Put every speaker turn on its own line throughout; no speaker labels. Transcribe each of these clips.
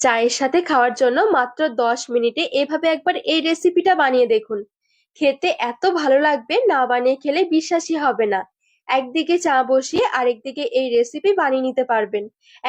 চায়ের সাথে খাওয়ার জন্য মাত্র 10 মিনিটে এভাবে একবার এই রেসিপিটা বানিয়ে দেখুন। খেতে এত ভালো লাগবে, না বানিয়ে খেলে বিশ্বাসই হবে না। একদিকে চা বসিয়ে আরেকদিকে এই রেসিপি বানিয়ে নিতে পারবেন।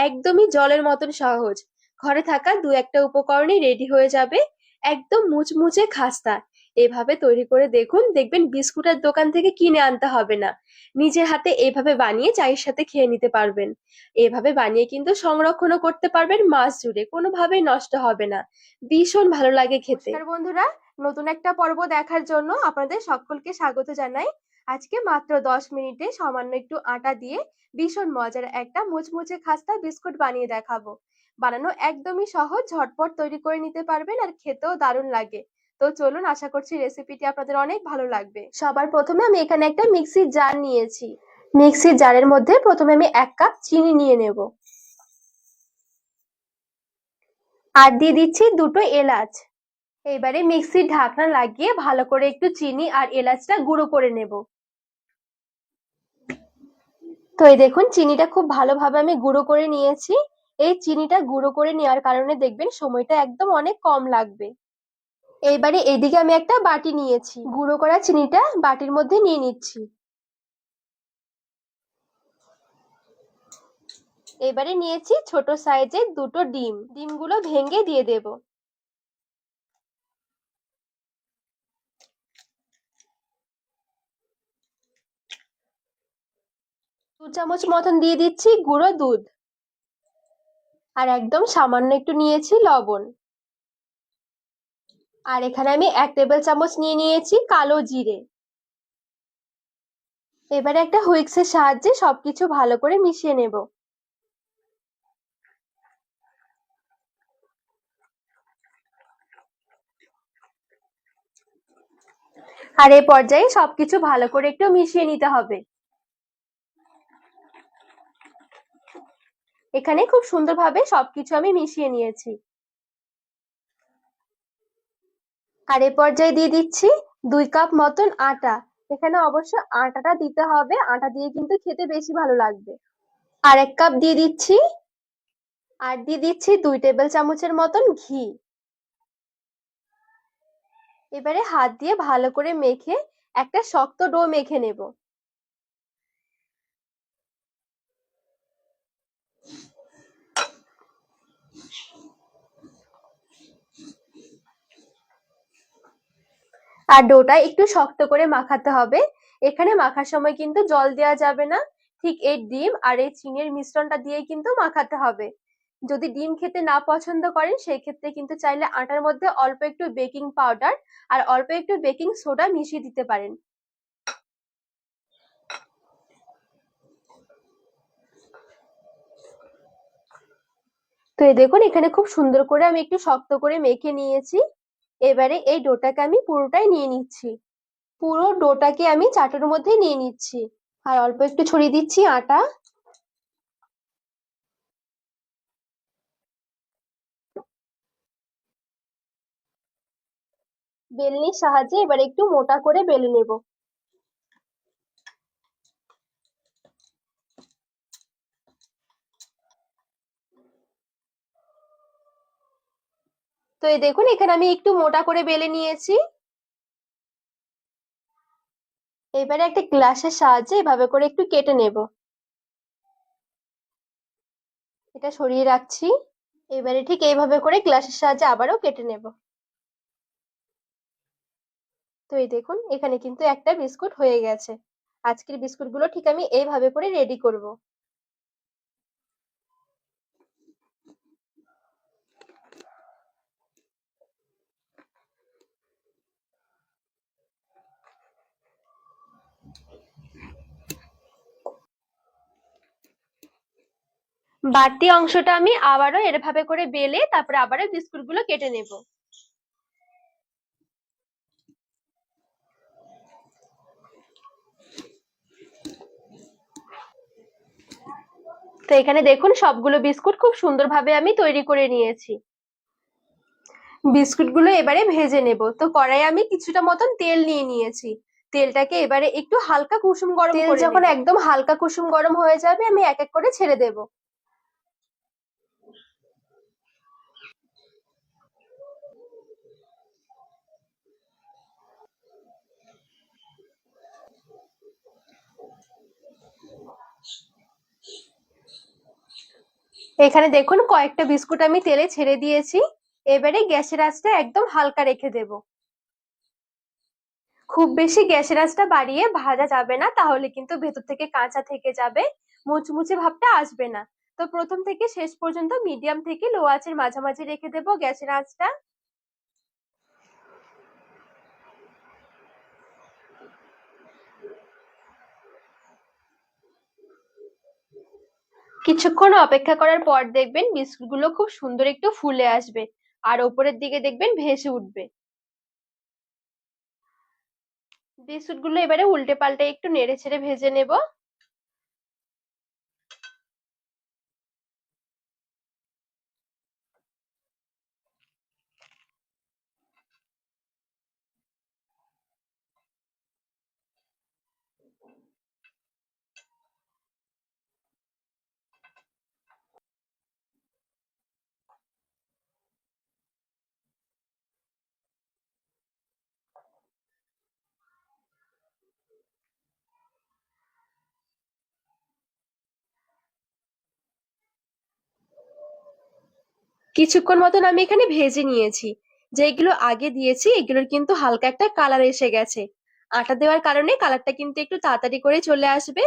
একদমই জলের মতন সহজ। ঘরে থাকা দু একটা উপকরণই রেডি হয়ে যাবে। একদম মুচমুচে খাস্তা। এভাবে তৈরি করে দেখুন, দেখবেন বিস্কুটের দোকান থেকে কিনে আনতে হবে না। নিজের হাতে এভাবে বানিয়ে চায়ের সাথে খেয়ে নিতে পারবেন। এভাবে বানিয়ে কিন্তু সংরক্ষণও করতে পারবেন মাস জুড়ে, কোনোভাবেই নষ্ট হবে না। ভীষণ ভালো লাগে খেতে। নমস্কার বন্ধুরা, নতুন একটা পর্ব দেখার জন্য আপনাদের সকলকে স্বাগত জানাই। আজকে মাত্র 10 মিনিটে সামান্য একটু আটা দিয়ে ভীষণ মজার একটা মুচমুচে খাস্তা বিস্কুট বানিয়ে দেখাবো। বানানো একদমই সহজ, ঝটপট তৈরি করে নিতে পারবেন আর খেতেও দারুণ লাগে। তো চলুন, আশা করছি রেসিপিটি আপনাদের অনেক ভালো লাগবে। সবার প্রথমে আমি এখানে একটা মিক্সির জার নিয়েছি। মিক্সির জারের মধ্যে প্রথমে আমি 1 কাপ চিনি নিয়ে নেব, আর দিয়ে দিচ্ছি 2টো এলাচ। এবারে মিক্সির ঢাকনা লাগিয়ে ভালো করে একটু চিনি আর এলাচটা গুঁড়ো করে নেব। তো এই দেখুন, চিনিটা খুব ভালোভাবে আমি গুঁড়ো করে নিয়েছি। এই চিনিটা গুঁড়ো করে নেওয়ার কারণে দেখবেন সময়টা একদম অনেক কম লাগবে। এইবারে এদিকে আমি একটা বাটি নিয়েছি, গুঁড়ো করা চিনিটা বাটির মধ্যে নিয়ে নিচ্ছি। এবারে নিয়েছি ছোট সাইজের 2টো ডিম, ডিমগুলো ভেঙে দিয়ে দেব। 2 চামচ মতন দিয়ে দিচ্ছি গুঁড়ো দুধ, আর একদম সামান্য একটু নিয়েছি লবণ। আর এখানে আমি 1 টেবিল চামচ নিয়ে নিয়েছি কালো জিরে। এবারে একটা হুইক্সের সাহায্যে সবকিছু ভালো করে মিশিয়ে নেব। আর এই পর্যায়ে সবকিছু ভালো করে একটু মিশিয়ে নিতে হবে। এখানে খুব সুন্দরভাবে সবকিছু আমি মিশিয়ে নিয়েছি। আর এই পর্যায়ে দিয়ে দিচ্ছি 2 কাপ মতন আটা। এখানে অবশ্য আটাটা দিতে হবে, আটা দিয়ে কিন্তু খেতে বেশি ভালো লাগবে। আর 1 কাপ দিয়ে দিচ্ছি, আর দিয়ে দিচ্ছি 2 টেবিল চামচের মতন ঘি। এবারে হাত দিয়ে ভালো করে মেখে একটা শক্ত ডো মেখে নেব। আর ডোটা একটু শক্ত করে মাখাতে হবে। এখানে মাখার সময় কিন্তু জল দেওয়া যাবে না। ঠিক এই ডিম আর এই চিনির মিশ্রণটা দিয়ে কিন্তু মাখাতে হবে। যদি ডিম খেতে না পছন্দ করেন, সেই ক্ষেত্রে কিন্তু চাইলে আটার মধ্যে অল্প একটু বেকিং পাউডার আর অল্প একটু বেকিং সোডা মিশিয়ে দিতে পারেন। তো এই দেখুন, এখানে খুব সুন্দর করে আমি একটু শক্ত করে মেখে নিয়েছি। এবারে এই ডোটাকে আমি পুরোটাই নিয়ে নিচ্ছি। পুরো ডোটাকে আমি চাটুর মধ্যে নিয়ে নিচ্ছি, আর অল্প একটু ছড়িয়ে দিচ্ছি আটা। বেলনির সাহায্যে এবার একটু মোটা করে বেলে নেব। তো এই দেখুন, এখানে আমি একটু মোটা করে বেলে নিয়েছি। এবারে একটা গ্লাসের সাহায্যে এভাবে করে একটু কেটে নেব। এটা সরিয়ে রাখছি। এবারে ঠিক এইভাবে করে গ্লাসের সাহায্যে আবারও কেটে নেব। তো এই দেখুন, এখানে কিন্তু একটা বিস্কুট হয়ে গেছে। আজকের বিস্কুটগুলো ঠিক আমি এইভাবে করে রেডি করব। বাড়তি অংশটা আমি আবারও এভাবে করে বেলে তারপরে আবারও বিস্কুটগুলো কেটে নেব। তো এখানে দেখুন, সবগুলো বিস্কুট খুব সুন্দরভাবে আমি তৈরি করে নিয়েছি। বিস্কুটগুলো এবারে ভেজে নেব। তো কড়াইয়ে আমি কিছুটা মতন তেল নিয়ে নিয়েছি। তেলটাকে এবারে একটু হালকা কুসুম গরম করে নেব। তেল যখন একদম হালকা কুসুম গরম হয়ে যাবে, আমি এক এক করে ছেড়ে দেব। এখানে দেখুন কয়েকটা বিস্কুট আমি তেলে ছেড়ে দিয়েছি। এবারে গ্যাসের আঁচটা একদম হালকা রেখে দেব। খুব বেশি গ্যাসের আঁচটা বাড়িয়ে ভাজা যাবে না, তাহলে কিন্তু ভেতর থেকে কাঁচা থেকে যাবে, মুচমুচে ভাবটা আসবে না। তো প্রথম থেকে শেষ পর্যন্ত মিডিয়াম থেকে লো আঁচের মাঝামাঝি রেখে দেব গ্যাসের আঁচটা। কিছুক্ষণ অপেক্ষা করার পর দেখবেন বিস্কুটগুলো খুব সুন্দর একটু ফুলে আসবে, আর ওপরের দিকে দেখবেন ভেসে উঠবে। বিস্কুটগুলো এবারে উল্টে পাল্টে একটু নেড়ে ছেড়ে ভেজে নেব। কিছুক্ষণ মতন আমি এখানে ভেজে নিয়েছি। যেগুলো আগে দিয়েছি এগুলোর কিন্তু হালকা একটা কালার এসে গেছে। আটা দেওয়ার কারণে কালারটা কিন্তু একটু তাড়াতাড়ি করে চলে আসবে।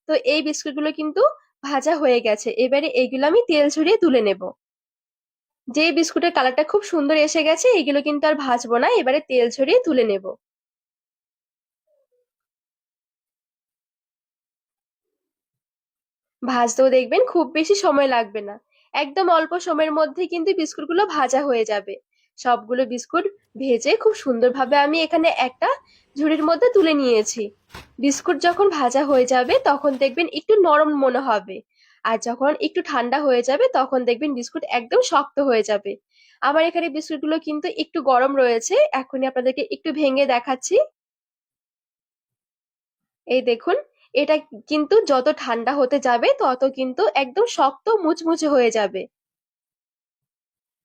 তো এই বিস্কুটগুলো কিন্তু ভাজা হয়ে গেছে, এবারে এইগুলো আমি তেল ঝরিয়ে তুলে নেব। যে বিস্কুটের কালারটা খুব সুন্দর এসে গেছে এগুলো কিন্তু আর ভাজবো না, এবারে তেল ঝরিয়ে তুলে নেব। ভাজতেও দেখবেন খুব বেশি সময় লাগবে না, একদম অল্প সময়ের মধ্যে কিন্তু বিস্কুটগুলো ভাজা হয়ে যাবে। সবগুলো বিস্কুট ভেজে খুব সুন্দরভাবে আমি এখানে একটা ঝুড়ির মধ্যে তুলে নিয়েছি। বিস্কুট যখন ভাজা হয়ে যাবে তখন দেখবেন একটু নরম মনে হবে, আর যখন একটু ঠান্ডা হয়ে যাবে তখন দেখবেন বিস্কুট একদম শক্ত হয়ে যাবে। আমার এখানে বিস্কুটগুলো কিন্তু একটু গরম রয়েছে, এখনই আপনাদেরকে একটু ভেঙে দেখাচ্ছি। এই দেখুন, এটা কিন্তু যত ঠান্ডা হতে যাবে তত কিন্তু একদম শক্ত মুচমুচে হয়ে যাবে।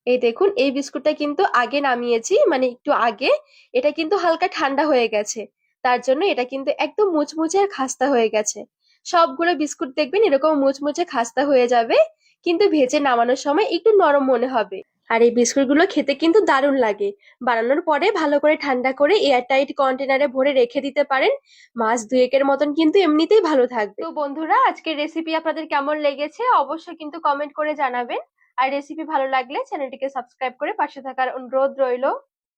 এই দেখুন, এই বিস্কুটটা কিন্তু আগে নামিয়েছি, মানে একটু আগে। এটা কিন্তু হালকা ঠান্ডা হয়ে গেছে, তার জন্য এটা কিন্তু একদম মুচমুচে আর খাস্তা হয়ে গেছে। সবগুলো বিস্কুট দেখবেন এরকম মুচমুচে খাস্তা হয়ে যাবে, কিন্তু ভেজে নামানোর সময় একটু নরম মনে হবে। আর এই বিস্কুটগুলো খেতে কিন্তু দারুণ লাগে। বানানোর পরে ভালো করে ঠান্ডা করে এয়ারটাইট কন্টেনারে ভরে রেখে দিতে পারেন। মাস দুয়েকের মতন কিন্তু এমনিতেই ভালো থাকবে। তো বন্ধুরা, আজকের রেসিপি আপনাদের কেমন লেগেছে অবশ্যই কিন্তু কমেন্ট করে জানাবেন। আর রেসিপি ভালো লাগলে চ্যানেলটিকে সাবস্ক্রাইব করে পাশে থাকার অনুরোধ রইলো।